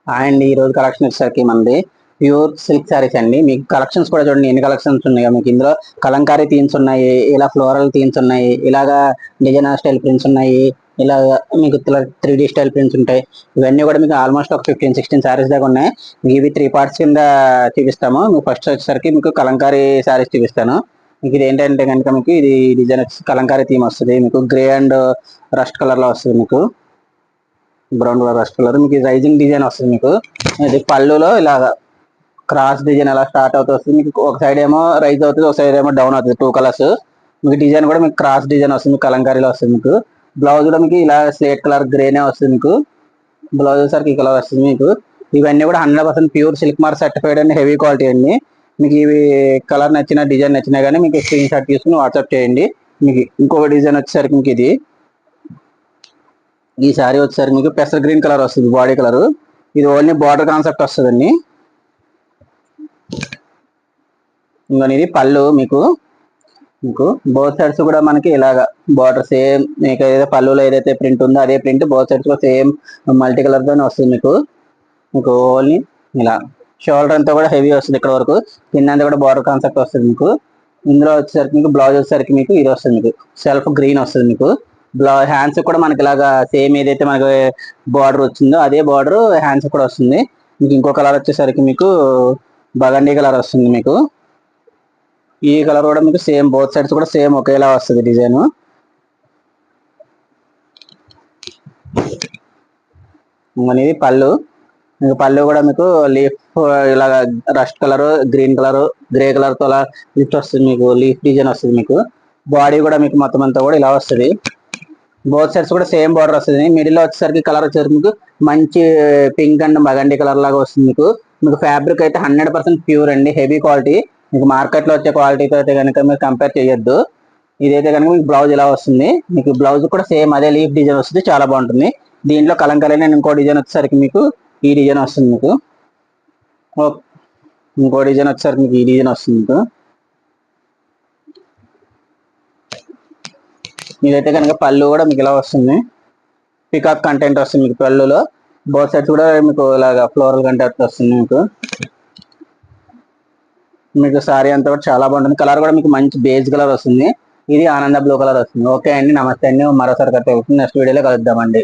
And ఈ రోజు collection వచ్చేసరికి మనది ప్యూర్ సిల్క్ శారీస్ అండి. మీకు కలెక్షన్స్ కూడా చూడండి ఎన్ని కలెక్షన్స్ ఉన్నాయో. మీకు ఇందులో కలంకారీ థీమ్స్ ఉన్నాయి, ఇలా ఫ్లోరల్ థీమ్స్ ఉన్నాయి, ఇలాగా డిజైనర్ స్టైల్ ప్రింట్స్ ఉన్నాయి, ఇలా మీకు 3D స్టైల్ ప్రింట్స్ ఉంటాయి. ఇవన్నీ కూడా మీకు ఆల్మోస్ట్ ఒక 15-16 శారీస్ దాకా ఉన్నాయి. ఇవి 3 పార్ట్స్ కింద చూపిస్తాము. మీకు ఫస్ట్ వచ్చేసరికి మీకు కలంకారీ శారీస్ చూపిస్తాను. మీకు ఇది ఏంటంటే కనుక మీకు ఇది డిజైన్ కలంకారీ థీమ్ వస్తుంది. మీకు గ్రే అండ్ రస్ట్ కలర్ లో వస్తుంది. మీకు బ్రౌన్ కలర్ రస్ట్ కలర్ మీకు రైజింగ్ డిజైన్ వస్తుంది. మీకు ఇది పళ్ళులో ఇలాగ క్రాస్ డిజైన్ ఎలా స్టార్ట్ అవుతుంది. మీకు ఒక సైడ్ ఏమో రైజ్ అవుతుంది, ఒక సైడ్ ఏమో డౌన్ అవుతుంది. 2 కలర్స్ మీకు డిజైన్ కూడా మీకు క్రాస్ డిజైన్ వస్తుంది. కలంకారీలో వస్తుంది. మీకు బ్లౌజ్ కూడా మీకు ఇలా స్లేట్ కలర్ గ్రేనే వస్తుంది. మీకు బ్లౌజ్ వచ్చేసరికి ఈ కలర్ వస్తుంది. మీకు ఇవన్నీ కూడా 100% pure silk mark certified and heavy quality అండి. మీకు ఇవి కలర్ నచ్చిన డిజైన్ నచ్చినా కానీ మీకు స్క్రీన్ షాట్ తీసుకుని వాట్సాప్ చేయండి. మీకు ఇంకొక డిజైన్ వచ్చేసరికి మీకు ఈ శారీ వచ్చేసరికి మీకు పెసర్ గ్రీన్ కలర్ వస్తుంది. బాడీ కలర్ ఇది ఓన్లీ బార్డర్ కాన్సెప్ట్ వస్తుందండి. ఇంకా ఇది పళ్ళు మీకు మీకు బోత్ సైడ్స్ కూడా మనకి ఇలాగ బార్డర్ సేమ్ మీకు ఏదైతే పళ్ళులో ఏదైతే ప్రింట్ ఉందో అదే ప్రింట్ బోత్ సైడ్స్ కూడా సేమ్ మల్టీ కలర్ తోనే వస్తుంది. మీకు మీకు ఓన్లీ ఇలా షోల్డర్ అంతా కూడా హెవీ వస్తుంది. ఇక్కడ వరకు కింద కూడా బార్డర్ కాన్సెప్ట్ వస్తుంది. మీకు ఇందులో వచ్చేసరికి మీకు బ్లౌజ్ వచ్చేసరికి మీకు ఇది వస్తుంది. మీకు సెల్ఫ్ గ్రీన్ వస్తుంది. మీకు హ్యాండ్స్ కూడా మనకి ఇలాగా సేమ్ ఏదైతే మనకి బార్డర్ వచ్చిందో అదే బార్డర్ హ్యాండ్స్ కూడా వస్తుంది. మీకు ఇంకో కలర్ వచ్చేసరికి మీకు బగండీ కలర్ వస్తుంది. మీకు ఈ కలర్ కూడా మీకు సేమ్ బోత్ సైడ్స్ కూడా సేమ్ ఒకేలా వస్తుంది డిజైన్. అనేది పళ్ళు మీకు పళ్ళు కూడా మీకు లీఫ్ ఇలాగ rust colour green colour grey colour తో లిఫ్ట్ వస్తుంది. మీకు లీఫ్ డిజైన్ వస్తుంది. మీకు బాడీ కూడా మీకు మొత్తం అంతా కూడా ఇలా వస్తుంది. బోత్ సైడ్స్ కూడా సేమ్ బార్డర్ వస్తుంది. మిడిల్ లో వచ్చేసరికి కలర్ వచ్చేసరికి మీకు మంచి పింక్ అండ్ మగండి కలర్ లాగా వస్తుంది. మీకు మీకు ఫ్యాబ్రిక్ అయితే 100% ప్యూర్ అండి, హెవీ క్వాలిటీ. మీకు మార్కెట్ లో వచ్చే క్వాలిటీతో అయితే కనుక మీరు కంపేర్ చేయొద్దు. ఇదైతే కనుక మీకు బ్లౌజ్ ఇలా వస్తుంది. మీకు బ్లౌజ్ కూడా సేమ్ అదే లీఫ్ డిజైన్ వస్తుంది, చాలా బాగుంటుంది. దీంట్లో కలంకారీ ఇంకో డిజైన్ వచ్చేసరికి మీకు ఈ డిజైన్ వస్తుంది. మీకు ఇంకో డిజైన్ వచ్చేసరికి మీకు ఈ డిజైన్ వస్తుంది. మీకు ఇదైతే కనుక పళ్ళు కూడా మీకు ఇలా వస్తుంది. పికాక్ కంటెంట్ వస్తుంది. మీకు పళ్ళులో బోత్ సైడ్స్ కూడా మీకు ఇలాగా ఫ్లోరల్ కంటెంట్ వస్తుంది. మీకు సారీ అంతా కూడా చాలా బాగుంటుంది. కలర్ కూడా మీకు మంచి బేజ్ కలర్ వస్తుంది. ఇది ఆనంద బ్లూ కలర్ వస్తుంది. ఓకే అండి, నమస్తే అండి. మరోసారి నెక్స్ట్ వీడియోలో కలుద్దామండి.